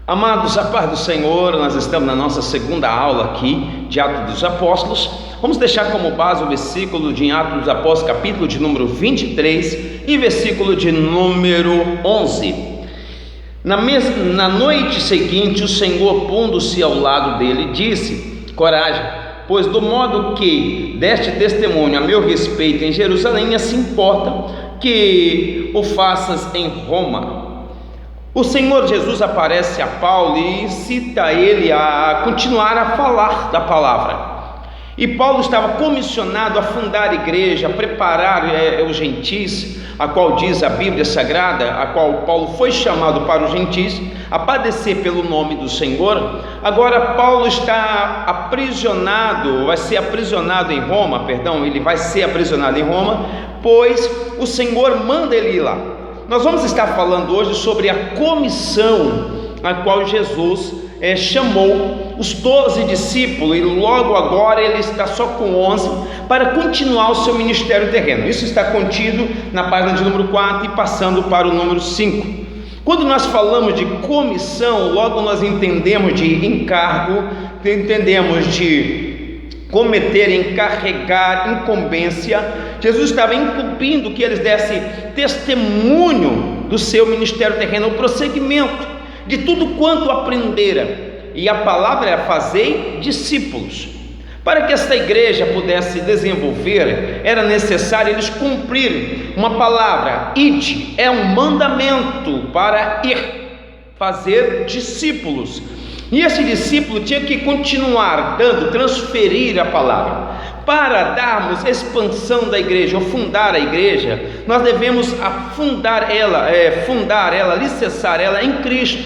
Amados, a paz do Senhor, nós estamos na nossa segunda aula aqui de Atos dos Apóstolos. Vamos deixar como base o versículo de Atos dos Apóstolos, capítulo de número 23 e versículo de número 11. Na noite seguinte, o Senhor, pondo-se ao lado dele, disse: coragem, pois do modo que deste testemunho a meu respeito em Jerusalém, assim importa que o faças em Roma. O Senhor Jesus aparece a Paulo e incita ele a continuar a falar da palavra. E Paulo estava comissionado a fundar a igreja, a preparar os gentis, a qual diz a Bíblia Sagrada, a qual Paulo foi chamado para os gentis, a padecer pelo nome do Senhor. Agora Paulo está aprisionado, vai ser aprisionado em Roma, ele vai ser aprisionado em Roma, pois o Senhor manda ele ir lá. Nós vamos estar falando hoje sobre a comissão a qual Jesus chamou os 12 discípulos, e logo agora ele está só com 11 para continuar o seu ministério terreno. Isso está contido na página de número 4 e passando para o número 5. Quando nós falamos de comissão, logo nós entendemos de encargo, entendemos de cometer, encarregar, incumbência. Jesus estava incumbindo que eles dessem testemunho do seu ministério terreno, o prosseguimento de tudo quanto aprenderam, e a palavra é fazer discípulos. Para que esta igreja pudesse desenvolver, era necessário eles cumprirem uma palavra. Ide é um mandamento para ir, fazer discípulos. E esse discípulo tinha que continuar transferir a palavra. Para darmos expansão da igreja, ou fundar a igreja, nós devemos fundar ela, alicerçar ela em Cristo.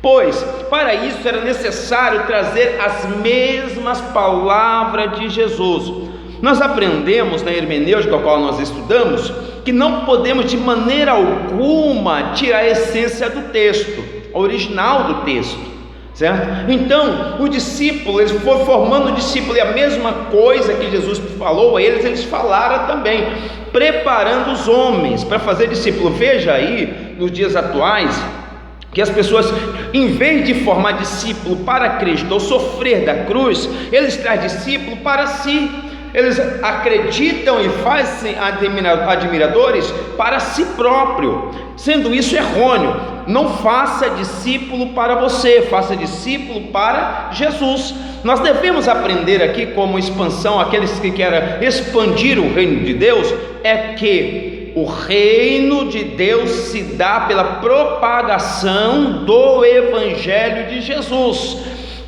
Pois, para isso era necessário trazer as mesmas palavras de Jesus. Nós aprendemos na hermenêutica, a qual nós estudamos, que não podemos de maneira alguma tirar a essência do texto, a original do texto. Certo? Então, o discípulo, eles foram formando o discípulo, e a mesma coisa que Jesus falou a eles, eles falaram também, preparando os homens para fazer discípulo. Veja aí, nos dias atuais, que as pessoas, em vez de formar discípulo para Cristo, ou sofrer da cruz, eles trazem discípulo para si. Eles acreditam e fazem admiradores para si próprio, sendo isso errôneo. Não faça discípulo para você, faça discípulo para Jesus. Nós devemos aprender aqui como expansão, aqueles que querem expandir o reino de Deus, é que o reino de Deus se dá pela propagação do evangelho de Jesus.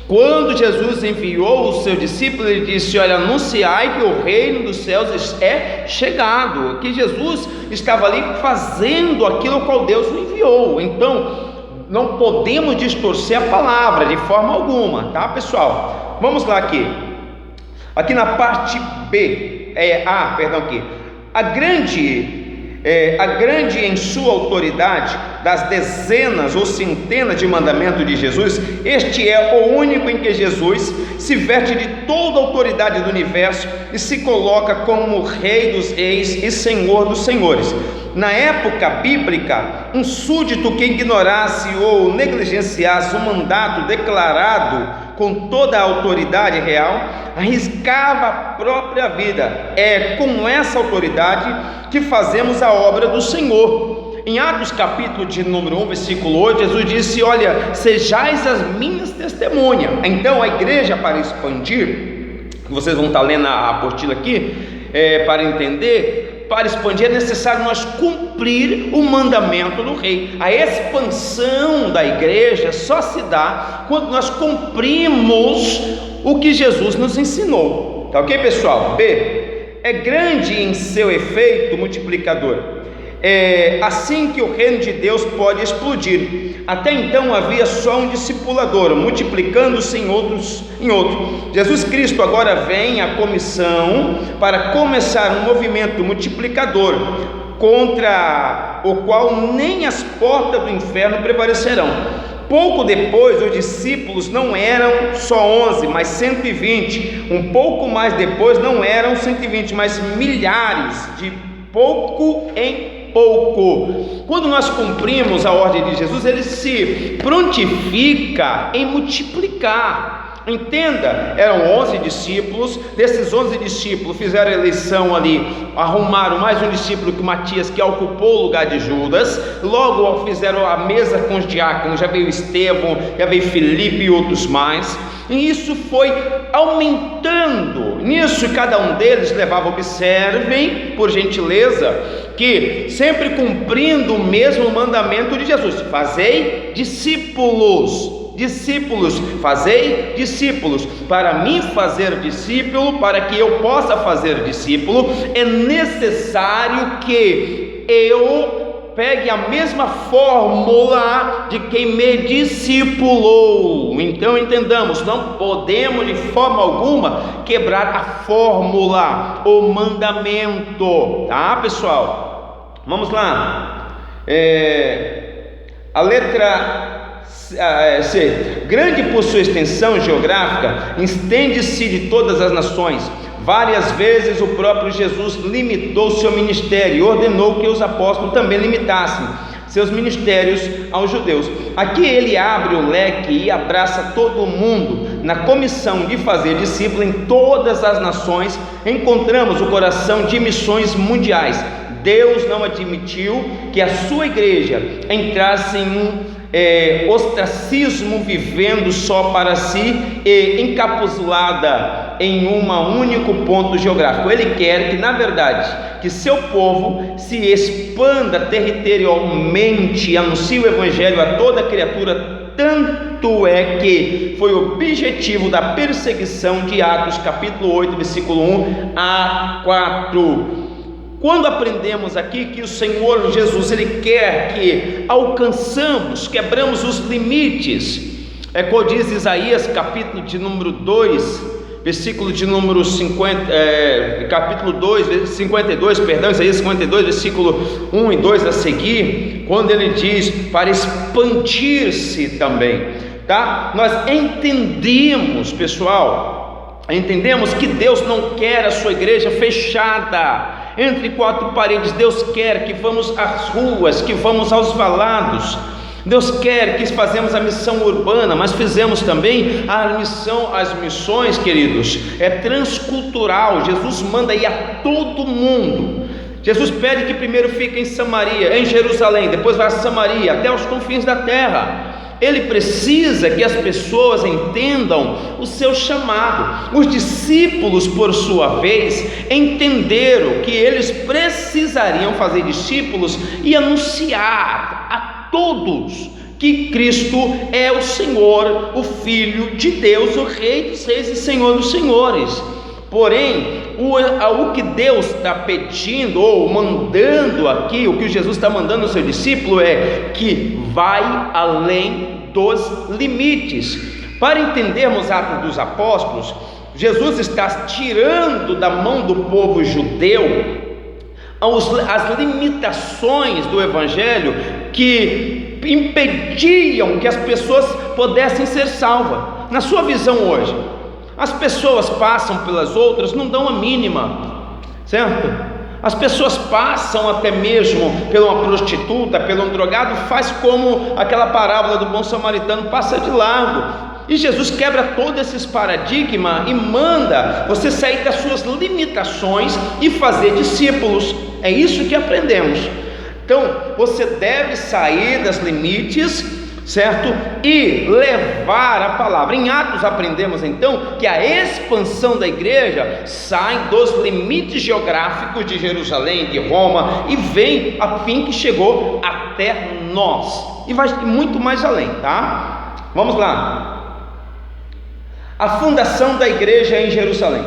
Quando Jesus enviou os seus discípulos, ele disse: olha, anunciai que o reino dos céus é chegado, que Jesus estava ali fazendo aquilo ao qual Deus o enviou. Então, não podemos distorcer a palavra de forma alguma, tá, pessoal? Vamos lá aqui na parte B, aqui, a grande em sua autoridade das dezenas ou centenas de mandamentos de Jesus. Este é o único em que Jesus se veste de toda a autoridade do universo e se coloca como Rei dos reis e Senhor dos senhores. Na época bíblica, um súdito que ignorasse ou negligenciasse o mandato declarado com toda a autoridade real, arriscava a própria vida. É com essa autoridade que fazemos a obra do Senhor. Em Atos capítulo de número 1, versículo 8, Jesus disse: olha, sejais as minhas testemunhas. Então a igreja, para expandir, vocês vão estar lendo a apostila aqui, para entender, para expandir é necessário nós cumprir o mandamento do rei. A expansão da igreja só se dá quando nós cumprimos o que Jesus nos ensinou. Tá ok, pessoal? B, é grande em seu efeito multiplicador. É assim que o reino de Deus pode explodir. Até então havia só um discipulador, multiplicando-se em outro. Jesus Cristo agora vem à comissão para começar um movimento multiplicador, contra o qual nem as portas do inferno prevalecerão. Pouco depois, os discípulos não eram só 11, mas 120. Um pouco mais depois, não eram 120, mas milhares, de pouco em pouco. Quando nós cumprimos a ordem de Jesus, ele se prontifica em multiplicar. Entenda, eram 11 discípulos, desses 11 discípulos fizeram a eleição ali, arrumaram mais um discípulo que Matias, que ocupou o lugar de Judas, logo fizeram a mesa com os diáconos, já veio Estevão, já veio Filipe e outros mais, e isso foi aumentando. Nisso cada um deles levava, observem por gentileza, que sempre cumprindo o mesmo mandamento de Jesus: fazei discípulos, fazei discípulos. Para mim fazer discípulo, para que eu possa fazer discípulo, é necessário que eu pegue a mesma fórmula de quem me discipulou. Então entendamos, não podemos de forma alguma quebrar a fórmula, o mandamento, tá, pessoal? Vamos lá. A letra C, grande por sua extensão geográfica, estende-se de todas as nações. Várias vezes o próprio Jesus limitou seu ministério e ordenou que os apóstolos também limitassem seus ministérios aos judeus. Aqui ele abre o leque e abraça todo mundo na comissão de fazer discípulo em todas as nações. Encontramos o coração de missões mundiais. Deus não admitiu que a sua igreja entrasse em um ostracismo, vivendo só para si e encapsulada em um único ponto geográfico. Ele quer que, na verdade, que seu povo se expanda territorialmente, anuncie o evangelho a toda criatura. Tanto é que foi o objetivo da perseguição de Atos capítulo 8, versículo 1 a 4. Quando aprendemos aqui que o Senhor Jesus, Ele quer que alcançamos, quebramos os limites, como diz Isaías capítulo de número 2, versículo de número 50, capítulo 2, 52, perdão, Isaías 52, versículo 1 e 2 a seguir, quando ele diz para expandir-se também, tá? Nós entendemos, pessoal, entendemos que Deus não quer a sua igreja fechada entre quatro paredes. Deus quer que vamos às ruas, que vamos aos valados. Deus quer que fazemos a missão urbana, mas fizemos também as missões, queridos, transcultural. Jesus manda ir a todo mundo. Jesus pede que primeiro fique em Samaria, em Jerusalém, depois vai a Samaria, até os confins da terra. Ele precisa que as pessoas entendam o seu chamado. Os discípulos, por sua vez, entenderam que eles precisariam fazer discípulos e anunciar a todos que Cristo é o Senhor, o Filho de Deus, o Rei dos Reis e Senhor dos Senhores. Porém, o que Deus está pedindo ou mandando aqui, o que Jesus está mandando ao seu discípulo é que vai além dos limites. Para entendermos Atos dos Apóstolos, Jesus está tirando da mão do povo judeu as limitações do Evangelho que impediam que as pessoas pudessem ser salvas. Na sua visão hoje, as pessoas passam pelas outras, não dão a mínima, certo? As pessoas passam até mesmo por uma prostituta, por um drogado, faz como aquela parábola do bom samaritano, passa de largo. E Jesus quebra todos esses paradigmas e manda você sair das suas limitações e fazer discípulos. É isso que aprendemos. Então, você deve sair dos limites, certo? E levar a palavra. Em Atos aprendemos então que a expansão da igreja sai dos limites geográficos de Jerusalém, de Roma, e vem a fim que chegou até nós, e vai muito mais além, tá? Vamos lá. A fundação da igreja em Jerusalém.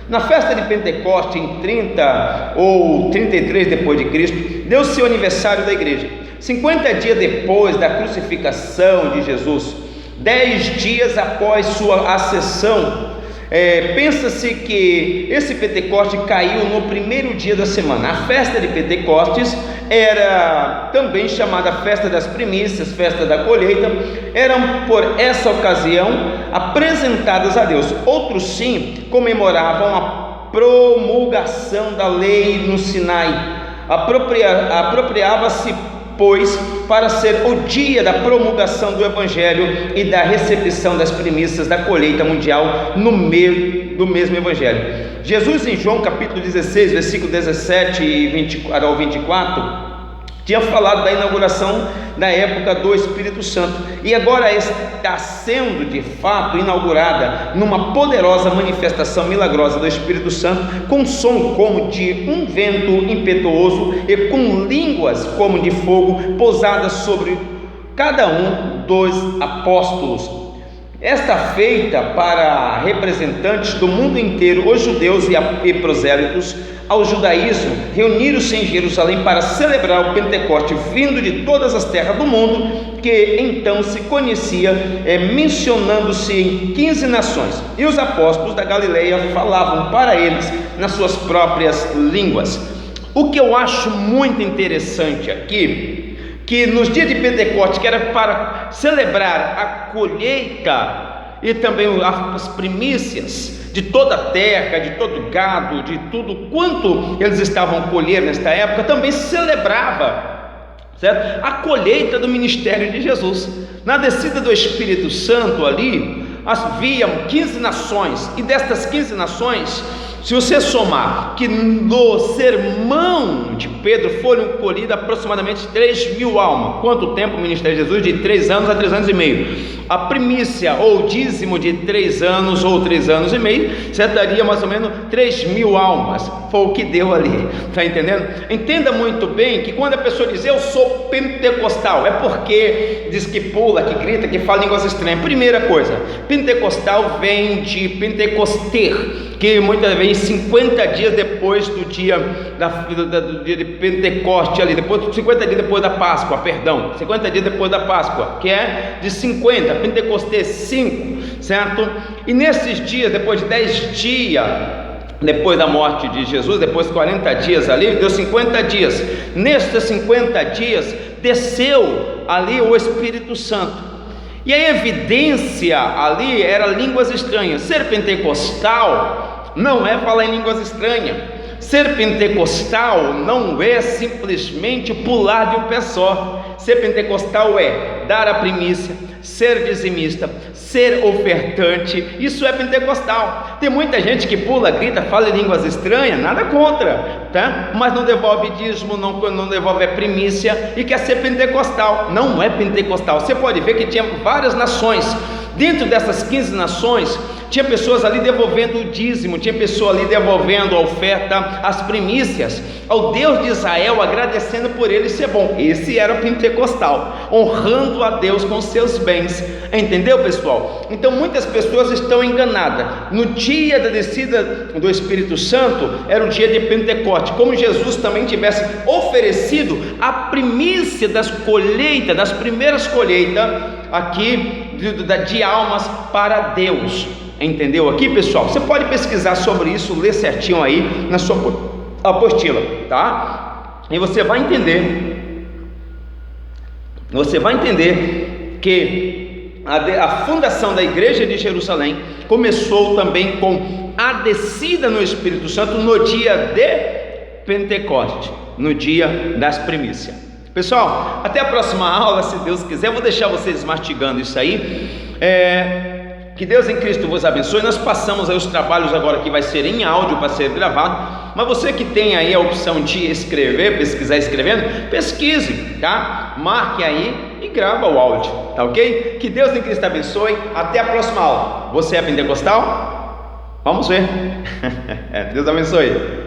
Na festa de Pentecostes, em 30 ou 33 depois de Cristo, deu-se o aniversário da igreja. 50 dias depois da crucificação de Jesus, 10 dias após sua ascensão, pensa-se que esse Pentecostes caiu no primeiro dia da semana. A festa de Pentecostes era também chamada festa das primícias, festa da colheita. Eram por essa ocasião apresentadas a Deus. Outros sim comemoravam a promulgação da lei no Sinai. apropriava-se, pois, para ser o dia da promulgação do Evangelho e da recepção das primícias da colheita mundial no meio do mesmo Evangelho. Jesus, em João capítulo 16, versículo 17 ao 24, tinha falado da inauguração da época do Espírito Santo, e agora está sendo de fato inaugurada numa poderosa manifestação milagrosa do Espírito Santo, com som como de um vento impetuoso e com línguas como de fogo pousadas sobre cada um dos apóstolos. Esta feita para representantes do mundo inteiro, os judeus e prosélitos ao judaísmo, reuniram-se em Jerusalém para celebrar o Pentecoste vindo de todas as terras do mundo, que então se conhecia, mencionando-se em 15 nações, e os apóstolos da Galileia falavam para eles nas suas próprias línguas. O que eu acho muito interessante aqui, que nos dias de Pentecoste, que era para celebrar a colheita e também as primícias de toda a terra, de todo gado, de tudo quanto eles estavam colhendo nesta época, também se celebrava, certo? A colheita do ministério de Jesus. Na descida do Espírito Santo ali, haviam 15 nações, e destas 15 nações, se você somar que no sermão de Pedro foram colhidas aproximadamente 3.000 almas. Quanto tempo o ministério de Jesus? De 3 anos a 3 anos e meio. A primícia ou dízimo de 3 anos ou 3 anos e meio, você daria mais ou menos 3.000 almas. Foi o que deu ali, está entendendo? Entenda muito bem que quando a pessoa diz eu sou pentecostal, é porque diz que pula, que grita, que fala línguas estranhas. Primeira coisa, pentecostal vem de pentecoster, que muitas vezes 50 dias depois do dia do dia de Pentecoste ali, depois 50 dias depois da Páscoa, 50 dias depois da Páscoa, que é de 50, Pentecostes 5, certo? E nesses dias, depois de 10 dias depois da morte de Jesus, depois de 40 dias ali, deu 50 dias. Nestes 50 dias desceu ali o Espírito Santo, e a evidência ali era línguas estranhas. Ser pentecostal não é falar em línguas estranhas. Ser pentecostal não é simplesmente pular de um pé só. Ser pentecostal é dar a primícia, ser dizimista, ser ofertante. Isso é pentecostal. Tem muita gente que pula, grita, fala em línguas estranhas, nada contra, tá? Mas não devolve dízimo, não devolve a primícia e quer ser pentecostal. Não é pentecostal. Você pode ver que tinha várias nações. Dentro dessas 15 nações, tinha pessoas ali devolvendo o dízimo, tinha pessoa ali devolvendo a oferta, as primícias ao Deus de Israel, agradecendo por ele ser bom. Esse era o pentecostal, honrando a Deus com seus bens. Entendeu, pessoal? Então muitas pessoas estão enganadas. No dia da descida do Espírito Santo era o dia de Pentecoste, como Jesus também tivesse oferecido a primícia das colheitas, das primeiras colheitas aqui de almas para Deus. Entendeu aqui, pessoal? Você pode pesquisar sobre isso, ler certinho aí na sua apostila, tá? E você vai entender que a fundação da igreja de Jerusalém começou também com a descida no Espírito Santo no dia de Pentecoste, no dia das primícias. Pessoal, até a próxima aula, se Deus quiser. Eu vou deixar vocês mastigando isso aí. Que Deus em Cristo vos abençoe. Nós passamos aí os trabalhos agora que vai ser em áudio para ser gravado, mas você que tem aí a opção de escrever, pesquisar escrevendo, pesquise, tá? Marque aí e grava o áudio, tá ok? Que Deus em Cristo abençoe. Até a próxima aula. Você é pentecostal? Vamos ver. Deus abençoe.